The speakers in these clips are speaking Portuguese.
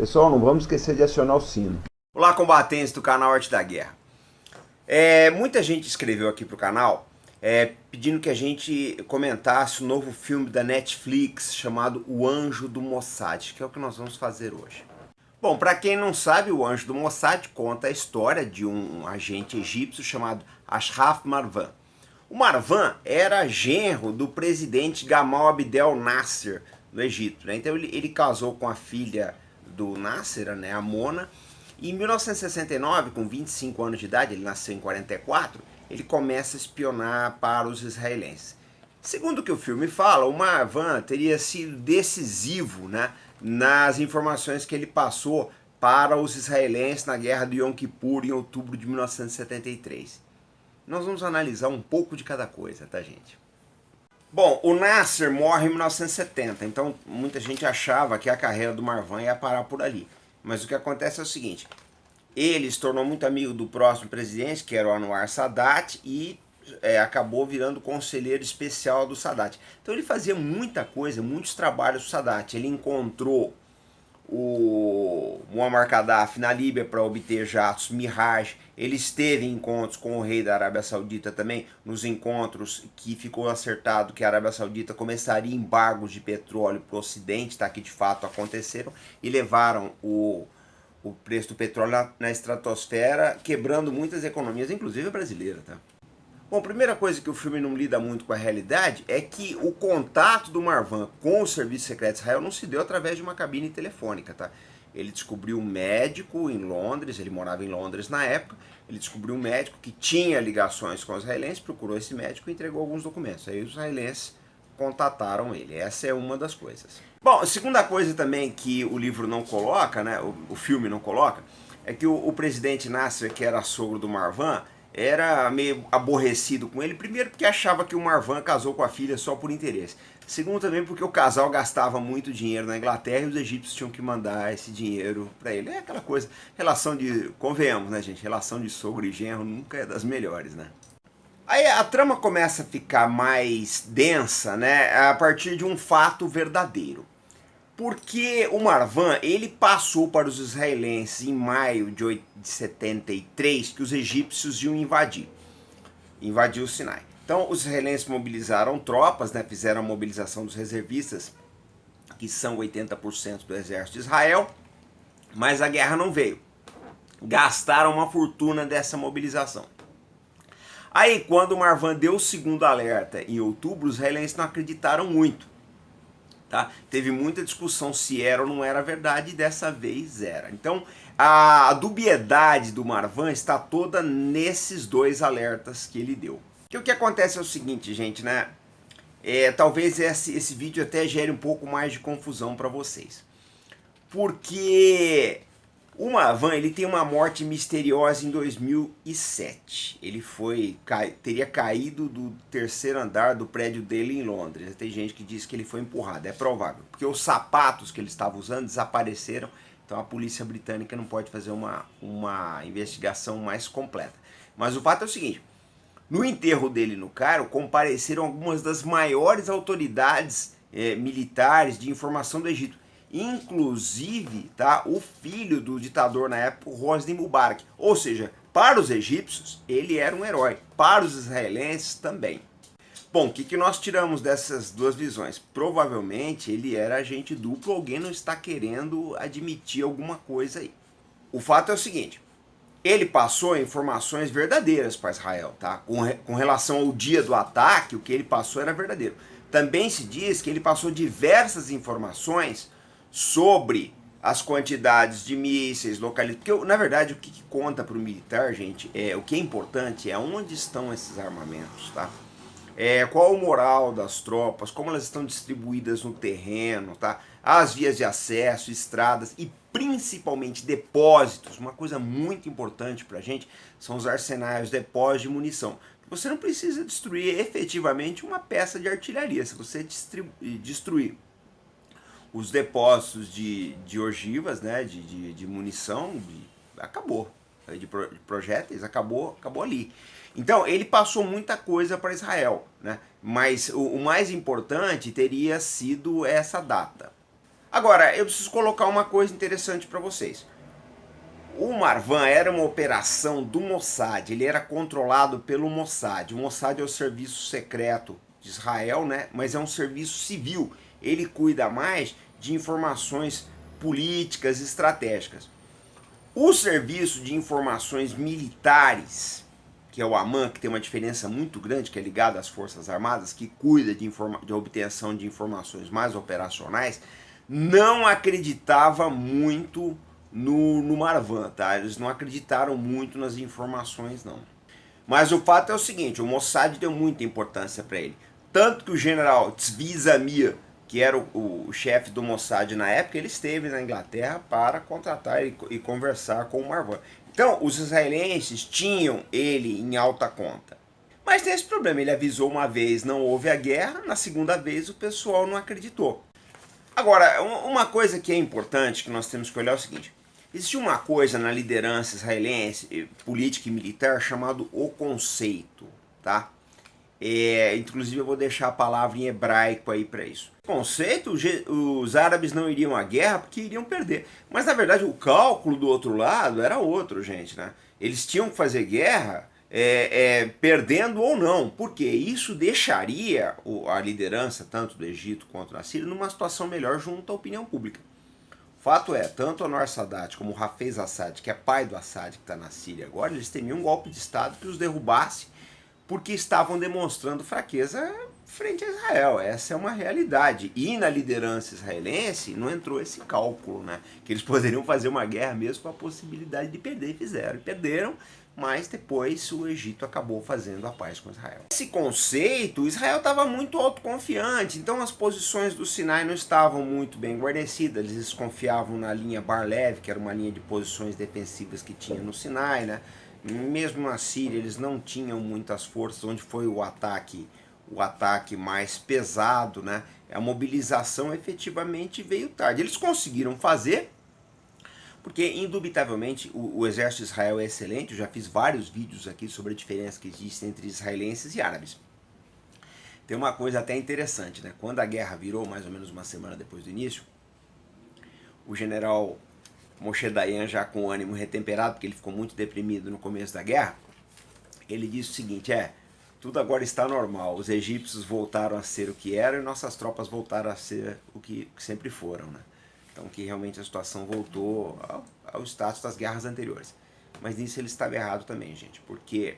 Pessoal, não vamos esquecer de acionar o sino. Olá, combatentes do canal Arte da Guerra. Muita gente escreveu aqui pro canal pedindo que a gente comentasse o novo filme da Netflix chamado O Anjo do Mossad, que é o que nós vamos fazer hoje. Bom, para quem não sabe, o Anjo do Mossad conta a história de um agente egípcio chamado Ashraf Marwan. O Marwan era genro do presidente Gamal Abdel Nasser no Egito, né? Então ele casou com a filha do Nasser, né, a Mona, e em 1969, com 25 anos de idade, ele nasceu em 44, ele começa a espionar para os israelenses. Segundo o que o filme fala, o Marwan teria sido decisivo, né, nas informações que ele passou para os israelenses na guerra do Yom Kippur em outubro de 1973. Nós vamos analisar um pouco de cada coisa, tá, gente? Bom, o Nasser morre em 1970, então muita gente achava que a carreira do Marwan ia parar por ali. Mas o que acontece é o seguinte, ele se tornou muito amigo do próximo presidente, que era o Anwar Sadat, e acabou virando conselheiro especial do Sadat. Então ele fazia muita coisa, muitos trabalhos do Sadat. Ele encontrou o Muammar Gaddafi na Líbia para obter jatos Mirage. Ele esteve em encontros com o rei da Arábia Saudita também, nos encontros que ficou acertado que a Arábia Saudita começaria embargos de petróleo para o Ocidente, tá, que de fato aconteceram, e levaram o preço do petróleo na estratosfera, quebrando muitas economias, inclusive a brasileira. Tá? Bom, a primeira coisa que o filme não lida muito com a realidade é que o contato do Marwan com o Serviço Secreto de Israel não se deu através de uma cabine telefônica, tá? Ele descobriu um médico em Londres, ele morava em Londres na época, ele descobriu um médico que tinha ligações com os israelenses, procurou esse médico e entregou alguns documentos. Aí os israelenses contataram ele, essa é uma das coisas. Bom, a segunda coisa também que o livro não coloca, né, o filme não coloca, é que o presidente Nasser, que era sogro do Marwan, era meio aborrecido com ele, primeiro porque achava que o Marwan casou com a filha só por interesse. Segundo também porque o casal gastava muito dinheiro na Inglaterra e os egípcios tinham que mandar esse dinheiro para ele. É aquela coisa, relação de, convenhamos, né, gente, relação de sogro e genro nunca é das melhores, né. Aí a trama começa a ficar mais densa, né, a partir de um fato verdadeiro. Porque o Marwan, ele passou para os israelenses em maio de 73 que os egípcios iam invadir o Sinai. Então os israelenses mobilizaram tropas, né, fizeram a mobilização dos reservistas, que são 80% do exército de Israel, mas a guerra não veio. Gastaram uma fortuna dessa mobilização. Aí quando o Marwan deu o segundo alerta em outubro, os israelenses não acreditaram muito. Tá? Teve muita discussão se era ou não era verdade e dessa vez era. Então a dubiedade do Marwan está toda nesses dois alertas que ele deu. Que o que acontece é o seguinte, gente, né? Talvez esse vídeo até gere um pouco mais de confusão para vocês. Porque o Marwan, ele tem uma morte misteriosa em 2007. Ele teria caído do terceiro andar do prédio dele em Londres. Tem gente que diz que ele foi empurrado, é provável. Porque os sapatos que ele estava usando desapareceram, então a polícia britânica não pode fazer uma investigação mais completa. Mas o fato é o seguinte, no enterro dele no Cairo, compareceram algumas das maiores autoridades militares de informação do Egito. Inclusive, tá, o filho do ditador na época, Hosni Mubarak. Ou seja, para os egípcios, ele era um herói. Para os israelenses, também. Bom, o que nós tiramos dessas duas visões? Provavelmente ele era agente duplo, alguém não está querendo admitir alguma coisa aí. O fato é o seguinte, ele passou informações verdadeiras para Israel, tá? Com relação ao dia do ataque, o que ele passou era verdadeiro. Também se diz que ele passou diversas informações sobre as quantidades de mísseis localizados. Porque, na verdade, o que conta para o militar, gente, o que é importante é onde estão esses armamentos, tá? Qual o moral das tropas, como elas estão distribuídas no terreno, tá? As vias de acesso, estradas e principalmente depósitos. Uma coisa muito importante para a gente são os arsenais, os depósitos de munição. Você não precisa destruir efetivamente uma peça de artilharia. Se você destruir os depósitos de ogivas, né, de munição, acabou. De projéteis, acabou ali. Então ele passou muita coisa para Israel, né? Mas o mais importante teria sido essa data. Agora, eu preciso colocar uma coisa interessante para vocês. O Marwan era uma operação do Mossad, ele era controlado pelo Mossad. O Mossad é o serviço secreto de Israel, né? Mas é um serviço civil. Ele cuida mais de informações políticas e estratégicas. O serviço de informações militares, que é o AMAN, que tem uma diferença muito grande, que é ligado às Forças Armadas, que cuida de obtenção de informações mais operacionais, não acreditava muito no Marwan, tá? Eles não acreditaram muito nas informações, não. Mas o fato é o seguinte, o Mossad deu muita importância para ele. Tanto que o general Tzvi Zamir, que era o chefe do Mossad na época, ele esteve na Inglaterra para contratar e conversar com o Marwan. Então, os israelenses tinham ele em alta conta. Mas tem esse problema, ele avisou uma vez, não houve a guerra, na segunda vez o pessoal não acreditou. Agora, uma coisa que é importante que nós temos que olhar é o seguinte. Existe uma coisa na liderança israelense, política e militar, chamado o conceito, tá? Inclusive eu vou deixar a palavra em hebraico aí para isso. O conceito, os árabes não iriam à guerra porque iriam perder. Mas na verdade o cálculo do outro lado era outro, gente, né? Eles tinham que fazer guerra perdendo ou não, porque isso deixaria a liderança, tanto do Egito quanto da Síria, numa situação melhor junto à opinião pública. Fato é, tanto Anwar Sadat como o Hafez Assad, que é pai do Assad, que está na Síria agora, eles temiam um golpe de Estado que os derrubasse porque estavam demonstrando fraqueza frente a Israel. Essa é uma realidade. E na liderança israelense não entrou esse cálculo, né? Que eles poderiam fazer uma guerra mesmo com a possibilidade de perder, e fizeram. E perderam, mas depois o Egito acabou fazendo a paz com Israel. Esse conceito, Israel estava muito autoconfiante, então as posições do Sinai não estavam muito bem guarnecidas, eles desconfiavam na linha Bar-Lev, que era uma linha de posições defensivas que tinha no Sinai, né? Mesmo na Síria eles não tinham muitas forças, onde foi o ataque mais pesado, né? A mobilização efetivamente veio tarde. Eles conseguiram fazer, porque indubitavelmente o exército de Israel é excelente. Eu já fiz vários vídeos aqui sobre a diferença que existe entre israelenses e árabes. Tem uma coisa até interessante, né? Quando a guerra virou, mais ou menos uma semana depois do início, o general Moshe Dayan, já com o ânimo retemperado, porque ele ficou muito deprimido no começo da guerra, ele disse o seguinte, tudo agora está normal, os egípcios voltaram a ser o que eram e nossas tropas voltaram a ser o que sempre foram, né? Então que realmente a situação voltou ao status das guerras anteriores. Mas nisso ele estava errado também, gente, porque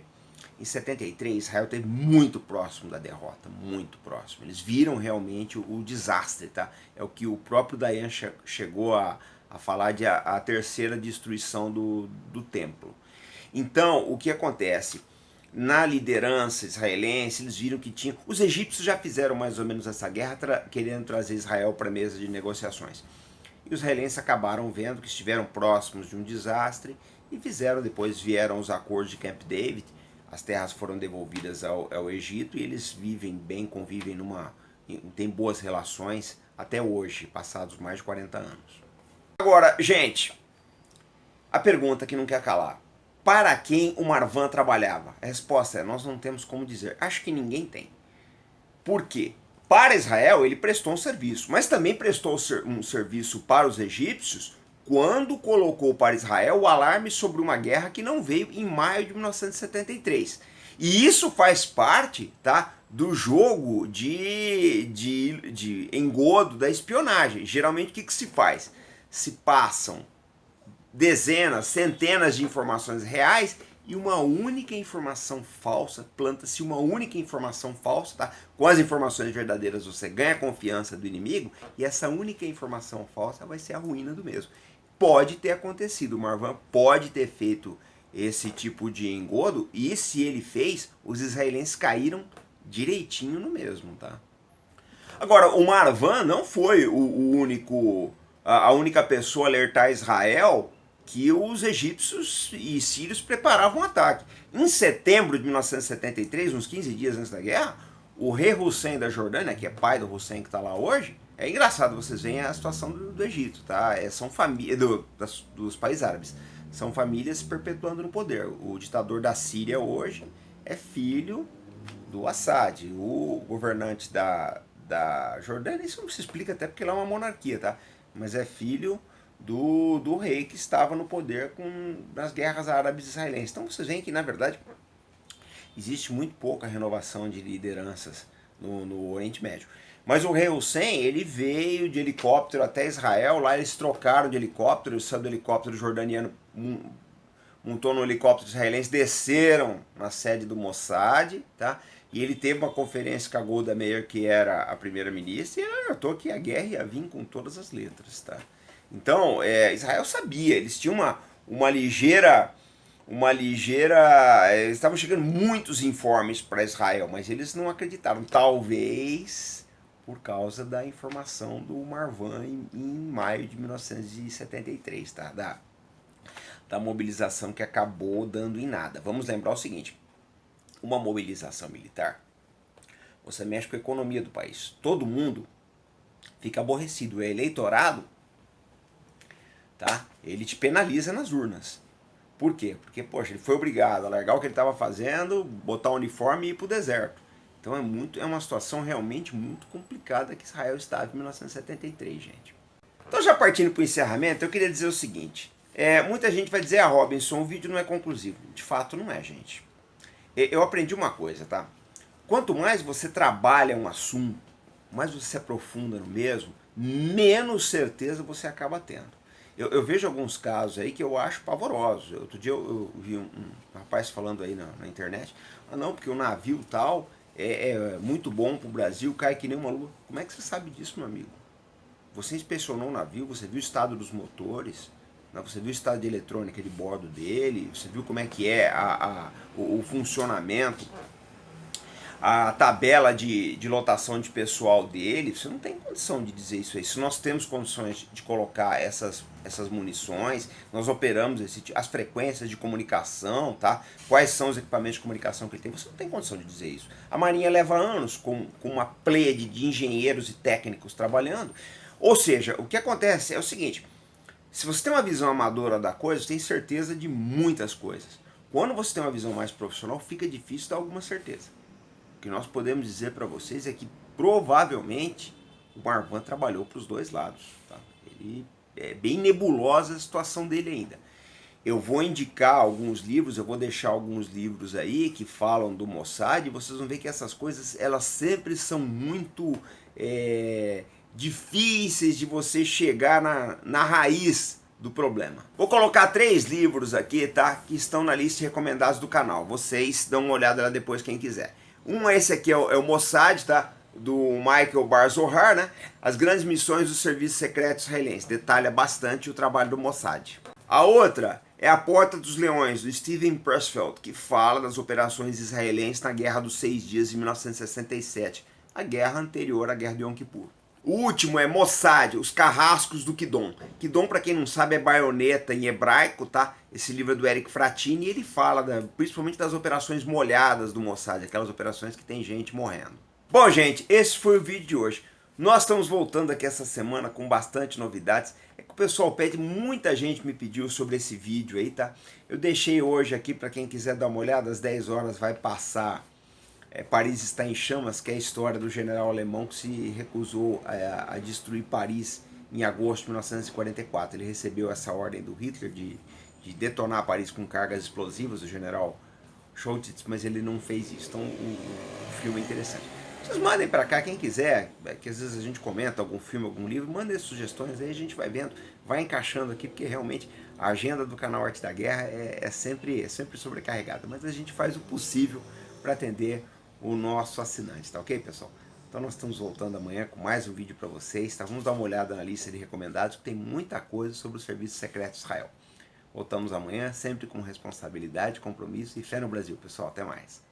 em 73 Israel esteve muito próximo da derrota, muito próximo. Eles viram realmente o desastre, tá? É o que o próprio Dayan chegou a falar de a terceira destruição do templo. Então, o que acontece? Na liderança israelense, eles viram que tinha... Os egípcios já fizeram mais ou menos essa guerra, querendo trazer Israel para a mesa de negociações. E os israelenses acabaram vendo que estiveram próximos de um desastre e depois vieram os acordos de Camp David, as terras foram devolvidas ao Egito e eles vivem bem, convivem tem boas relações até hoje, passados mais de 40 anos. Agora, gente, a pergunta que não quer calar. Para quem o Marwan trabalhava? A resposta é, nós não temos como dizer. Acho que ninguém tem. Por quê? Para Israel, ele prestou um serviço, mas também prestou um serviço para os egípcios quando colocou para Israel o alarme sobre uma guerra que não veio em maio de 1973. E isso faz parte, tá, do jogo de engodo da espionagem. Geralmente o que se faz? Se passam dezenas, centenas de informações reais e uma única informação falsa, planta-se uma única informação falsa, tá? Com as informações verdadeiras você ganha a confiança do inimigo e essa única informação falsa vai ser a ruína do mesmo. Pode ter acontecido, o Marwan pode ter feito esse tipo de engodo e se ele fez, os israelenses caíram direitinho no mesmo, tá? Agora, o Marwan não foi a única pessoa a alertar Israel que os egípcios e sírios preparavam um ataque. Em setembro de 1973, uns 15 dias antes da guerra, o rei Hussein da Jordânia, que é pai do Hussein que está lá hoje, é engraçado, vocês veem a situação do Egito, tá? São famílias dos países árabes, são famílias perpetuando no poder. O ditador da Síria hoje é filho do Assad, o governante da Jordânia, isso não se explica até porque lá é uma monarquia, tá? mas é filho do rei que estava no poder nas guerras árabes israelenses. Então vocês veem que, na verdade, existe muito pouca renovação de lideranças no Oriente Médio. Mas o rei Hussein, ele veio de helicóptero até Israel, lá eles trocaram de helicóptero, saiu do helicóptero jordaniano, montou no helicóptero israelense, desceram na sede do Mossad, tá? E ele teve uma conferência com a Golda Meir, que era a primeira-ministra, e ele alertou que a guerra ia vir com todas as letras, tá? Então, Israel sabia, eles tinham uma ligeira... Eles estavam chegando muitos informes para Israel, mas eles não acreditaram. Talvez por causa da informação do Marwan em maio de 1973, tá? Da mobilização que acabou dando em nada. Vamos lembrar o seguinte: uma mobilização militar, você mexe com a economia do país. Todo mundo fica aborrecido. O eleitorado, tá? Ele te penaliza nas urnas. Por quê? Porque, poxa, ele foi obrigado a largar o que ele estava fazendo, botar o uniforme e ir para o deserto. Então é uma situação realmente muito complicada que Israel estava em 1973, gente. Então, já partindo para o encerramento, eu queria dizer o seguinte. Muita gente vai dizer, Robinson, o vídeo não é conclusivo. De fato não é, gente. Eu aprendi uma coisa, tá? Quanto mais você trabalha um assunto, mais você se aprofunda no mesmo, menos certeza você acaba tendo. Eu vejo alguns casos aí que eu acho pavorosos. Outro dia eu vi um rapaz falando aí na internet, não, porque o navio tal é muito bom pro Brasil, cai que nem uma luva. Como é que você sabe disso, meu amigo? Você inspecionou o navio, você viu o estado dos motores, né? Você viu o estado de eletrônica de bordo dele, você viu como é que é o funcionamento, a tabela de lotação de pessoal dele. Você não tem condição de dizer isso aí. Se nós temos condições de colocar essas munições, nós operamos as frequências de comunicação, tá? Quais são os equipamentos de comunicação que ele tem, você não tem condição de dizer isso. A Marinha leva anos com uma pleiade de engenheiros e técnicos trabalhando. Ou seja, o que acontece é o seguinte: se você tem uma visão amadora da coisa, você tem certeza de muitas coisas. Quando você tem uma visão mais profissional, fica difícil dar alguma certeza. O que nós podemos dizer para vocês é que provavelmente o Marwan trabalhou para os dois lados. Tá? Ele é bem nebulosa a situação dele ainda. Eu vou indicar alguns livros, eu vou deixar alguns livros aí que falam do Mossad, e vocês vão ver que essas coisas, elas sempre são muito difíceis de você chegar na raiz do problema. Vou colocar 3 livros aqui, tá? Que estão na lista de recomendados do canal. Vocês dão uma olhada lá depois, quem quiser. Esse aqui é o Mossad, tá? Do Michael Bar-Zohar, né? As grandes missões do Serviço Secreto Israelense. Detalha bastante o trabalho do Mossad. A outra é A Porta dos Leões, do Steven Pressfield, que fala das operações israelenses na Guerra dos 6 Dias de 1967, a guerra anterior à Guerra de Yom Kippur. O último é Mossad, Os Carrascos do Kidon. Kidon, para quem não sabe, é baioneta em hebraico, tá? Esse livro é do Eric Fratini e ele fala principalmente das operações molhadas do Mossad, aquelas operações que tem gente morrendo. Bom, gente, esse foi o vídeo de hoje. Nós estamos voltando aqui essa semana com bastante novidades. É que o pessoal pede, muita gente me pediu sobre esse vídeo aí, tá? Eu deixei hoje aqui para quem quiser dar uma olhada, às 10 horas vai passar Paris está em chamas, que é a história do general alemão que se recusou a destruir Paris em agosto de 1944. Ele recebeu essa ordem do Hitler de detonar Paris com cargas explosivas, o general Schultz, mas ele não fez isso. Então o filme é interessante. Vocês mandem para cá, quem quiser, que às vezes a gente comenta algum filme, algum livro, mandem sugestões, aí a gente vai vendo, vai encaixando aqui, porque realmente a agenda do canal Arte da Guerra é sempre sobrecarregada, mas a gente faz o possível para atender o nosso assinante, tá ok, pessoal? Então nós estamos voltando amanhã com mais um vídeo para vocês, tá? Vamos dar uma olhada na lista de recomendados, que tem muita coisa sobre o Serviço Secreto de Israel. Voltamos amanhã, sempre com responsabilidade, compromisso e fé no Brasil, pessoal. Até mais.